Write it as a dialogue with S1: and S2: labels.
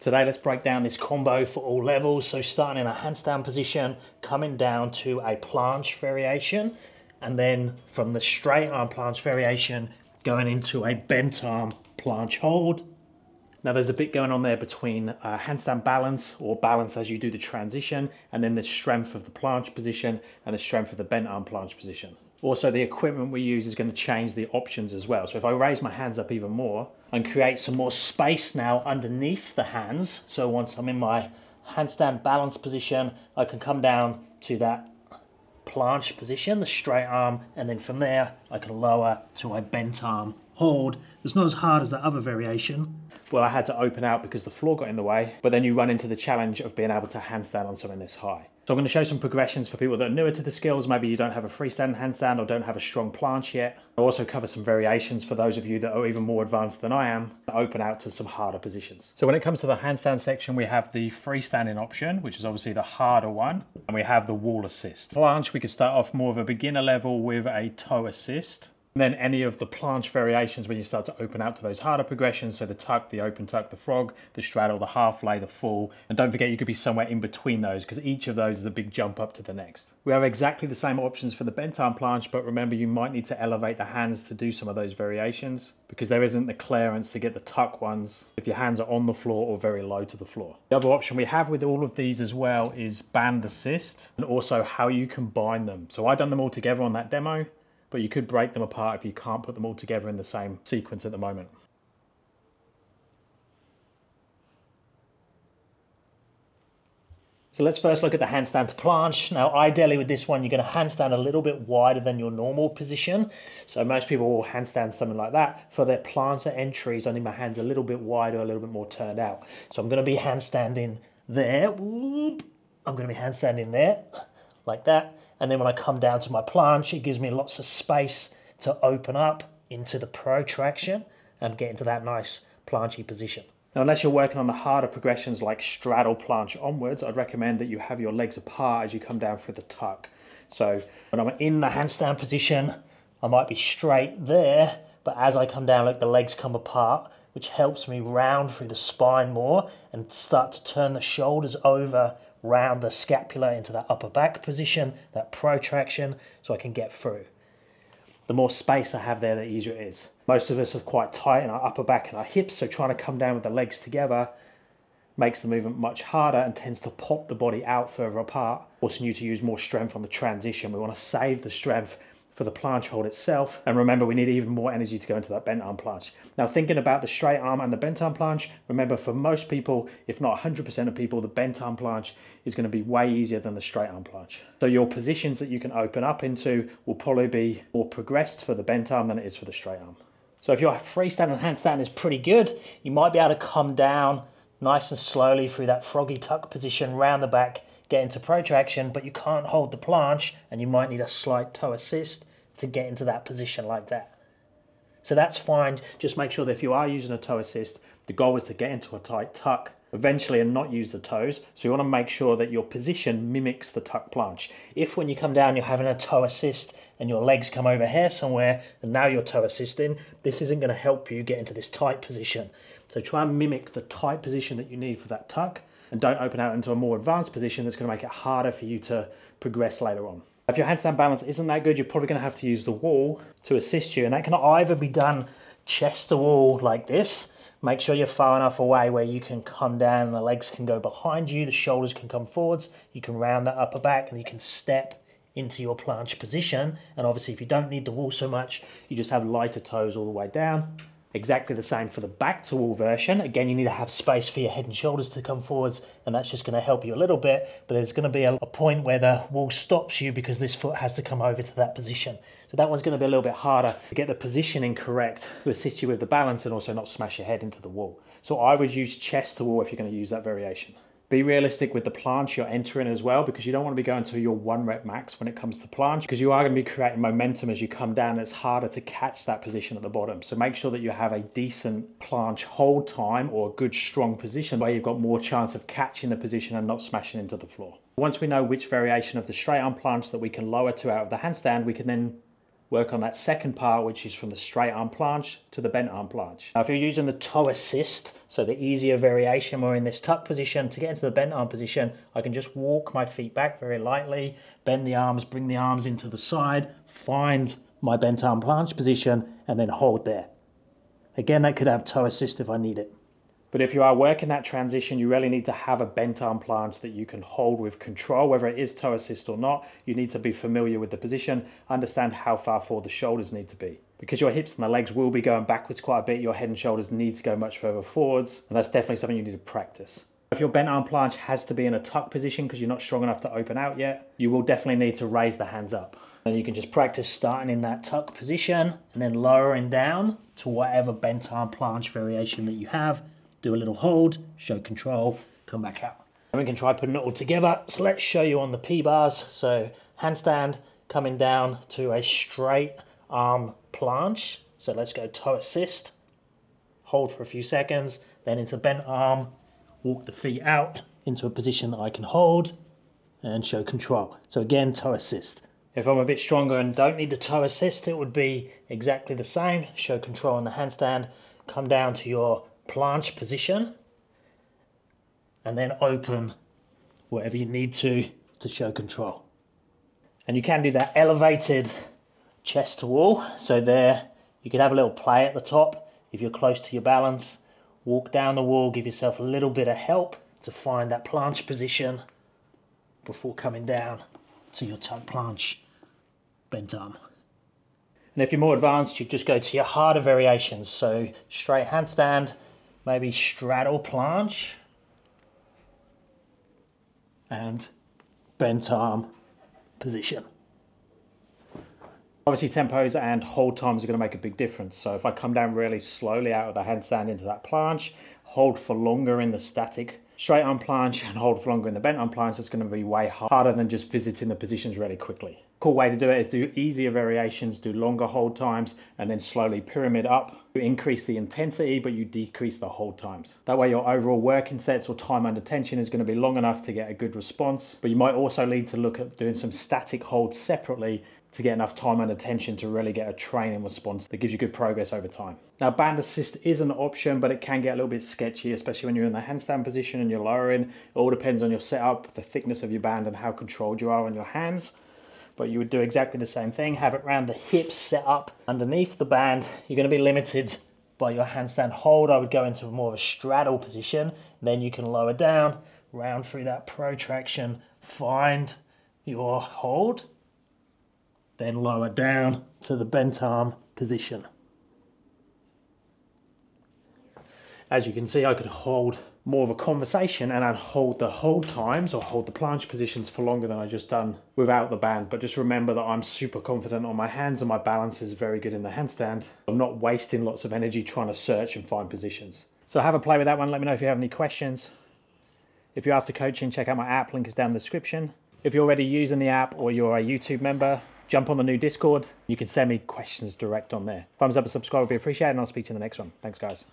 S1: Today, let's break down this combo for all levels. So starting in a handstand position, coming down to a planche variation, and then from the straight arm planche variation, going into a bent arm planche hold. Now there's a bit going on there between handstand balance, or balance as you do the transition, and then the strength of the planche position and the strength of the bent arm planche position. Also, the equipment we use is going to change the options as well. So if I raise my hands up even more and create some more space now underneath the hands, so once I'm in my handstand balance position, I can come down to that planche position, the straight arm, and then from there I can lower to a bent arm hold. It's not as hard as that other variation. Well, I had to open out because the floor got in the way, but then you run into the challenge of being able to handstand on something this high. So I'm going to show some progressions for people that are newer to the skills. Maybe you don't have a freestanding handstand or don't have a strong planche yet. I'll also cover some variations for those of you that are even more advanced than I am, to open out to some harder positions. So when it comes to the handstand section, we have the freestanding option, which is obviously the harder one, and we have the wall assist. Planche, we could start off more of a beginner level with a toe assist. And then any of the planche variations when you start to open out to those harder progressions, so the tuck, the open tuck, the frog, the straddle, the half lay, the full. And don't forget, you could be somewhere in between those because each of those is a big jump up to the next. We have exactly the same options for the bent arm planche, but remember you might need to elevate the hands to do some of those variations because there isn't the clearance to get the tuck ones if your hands are on the floor or very low to the floor. The other option we have with all of these as well is band assist, and also how you combine them. So I've done them all together on that demo, but you could break them apart if you can't put them all together in the same sequence at the moment. So let's first look at the handstand to planche. Now ideally with this one, you're going to handstand a little bit wider than your normal position. So most people will handstand something like that. For their plantar entries, I need my hands a little bit wider, a little bit more turned out. So I'm going to be handstanding there. Whoop. I'm going to be handstanding there, like that. And then when I come down to my planche, it gives me lots of space to open up into the protraction and get into that nice planche position. Now, unless you're working on the harder progressions like straddle planche onwards, I'd recommend that you have your legs apart as you come down through the tuck. So when I'm in the handstand position, I might be straight there, but as I come down, look, the legs come apart, which helps me round through the spine more and start to turn the shoulders over, round the scapula into that upper back position, that protraction, so I can get through. The more space I have there, the easier it is. Most of us are quite tight in our upper back and our hips, so trying to come down with the legs together makes the movement much harder and tends to pop the body out further apart, forcing you to use more strength on the transition. We want to save the strength for the planche hold itself, and remember we need even more energy to go into that bent arm planche. Now thinking about the straight arm and the bent arm planche, remember for most people, if not 100% of people, the bent arm planche is going to be way easier than the straight arm planche. So your positions that you can open up into will probably be more progressed for the bent arm than it is for the straight arm. So if your freestanding handstand is pretty good, you might be able to come down nice and slowly through that froggy tuck position round the back, get into protraction, but you can't hold the planche and you might need a slight toe assist to get into that position like that. So that's fine. Just make sure that if you are using a toe assist, the goal is to get into a tight tuck eventually and not use the toes. So you want to make sure that your position mimics the tuck planche. If when you come down you're having a toe assist and your legs come over here somewhere and now you're toe assisting, this isn't going to help you get into this tight position. So try and mimic the tight position that you need for that tuck, and don't open out into a more advanced position that's going to make it harder for you to progress later on. If your handstand balance isn't that good, you're probably going to have to use the wall to assist you, and that can either be done chest to wall like this. Make sure you're far enough away where you can come down and the legs can go behind you, the shoulders can come forwards, you can round that upper back and you can step into your planche position. And obviously if you don't need the wall so much, you just have lighter toes all the way down. Exactly the same for the back to wall version. Again, you need to have space for your head and shoulders to come forwards, and that's just going to help you a little bit, but there's going to be a point where the wall stops you because this foot has to come over to that position. So that one's going to be a little bit harder to get the positioning correct to assist you with the balance and also not smash your head into the wall. So I would use chest to wall if you're going to use that variation. Be realistic with the planche you're entering as well, because you don't want to be going to your 1 rep max when it comes to planche, because you are going to be creating momentum as you come down and it's harder to catch that position at the bottom. So make sure that you have a decent planche hold time or a good strong position where you've got more chance of catching the position and not smashing into the floor. Once we know which variation of the straight arm planche that we can lower to out of the handstand, we can then work on that second part, which is from the straight arm planche to the bent arm planche. Now, if you're using the toe assist, so the easier variation, we're in this tuck position. To get into the bent arm position, I can just walk my feet back very lightly, bend the arms, bring the arms into the side, find my bent arm planche position, and then hold there. Again, that could have toe assist if I need it. But if you are working that transition, you really need to have a bent arm planche that you can hold with control, whether it is toe assist or not. You need to be familiar with the position, understand how far forward the shoulders need to be. Because your hips and the legs will be going backwards quite a bit, your head and shoulders need to go much further forwards, and that's definitely something you need to practice. If your bent arm planche has to be in a tuck position because you're not strong enough to open out yet, you will definitely need to raise the hands up. Then you can just practice starting in that tuck position and then lowering down to whatever bent arm planche variation that you have. Do a little hold, show control, come back out. And we can try putting it all together. So let's show you on the P-bars. So handstand coming down to a straight arm planche. So let's go toe assist, hold for a few seconds, then into bent arm, walk the feet out into a position that I can hold and show control. So again, toe assist. If I'm a bit stronger and don't need the toe assist, it would be exactly the same. Show control on the handstand, come down to your planche position and then open whatever you need to show control. And you can do that elevated chest to wall. So there you can have a little play at the top if you're close to your balance. Walk down the wall, give yourself a little bit of help to find that planche position before coming down to your tuck planche bent arm. And if you're more advanced, you just go to your harder variations. So straight handstand, maybe straddle planche and bent arm position. Obviously tempos and hold times are going to make a big difference. So if I come down really slowly out of the handstand into that planche, hold for longer in the static straight arm planche and hold for longer in the bent arm planche, it's going to be way harder than just visiting the positions really quickly. Cool way to do it is do easier variations, do longer hold times, and then slowly pyramid up. You increase the intensity, but you decrease the hold times. That way your overall working sets or time under tension is going to be long enough to get a good response, but you might also need to look at doing some static holds separately to get enough time under tension to really get a training response that gives you good progress over time. Now, band assist is an option, but it can get a little bit sketchy, especially when you're in the handstand position and you're lowering. It all depends on your setup, the thickness of your band, and how controlled you are on your hands. But you would do exactly the same thing, have it around the hips, set up underneath the band. You're going to be limited by your handstand hold. I would go into more of a straddle position, then you can lower down, round through that protraction, find your hold, then lower down to the bent arm position. As you can see, I could hold more of a conversation and I'd hold the hold times or hold the planche positions for longer than I just done without the band. But just remember that I'm super confident on my hands and my balance is very good in the handstand. I'm not wasting lots of energy trying to search and find positions. So have a play with that one. Let me know if you have any questions. If you're after coaching, check out my app. Link is down in the description. If you're already using the app or you're a YouTube member, jump on the new Discord. You can send me questions direct on there. Thumbs up and subscribe would be appreciated, and I'll speak to you in the next one. Thanks, guys.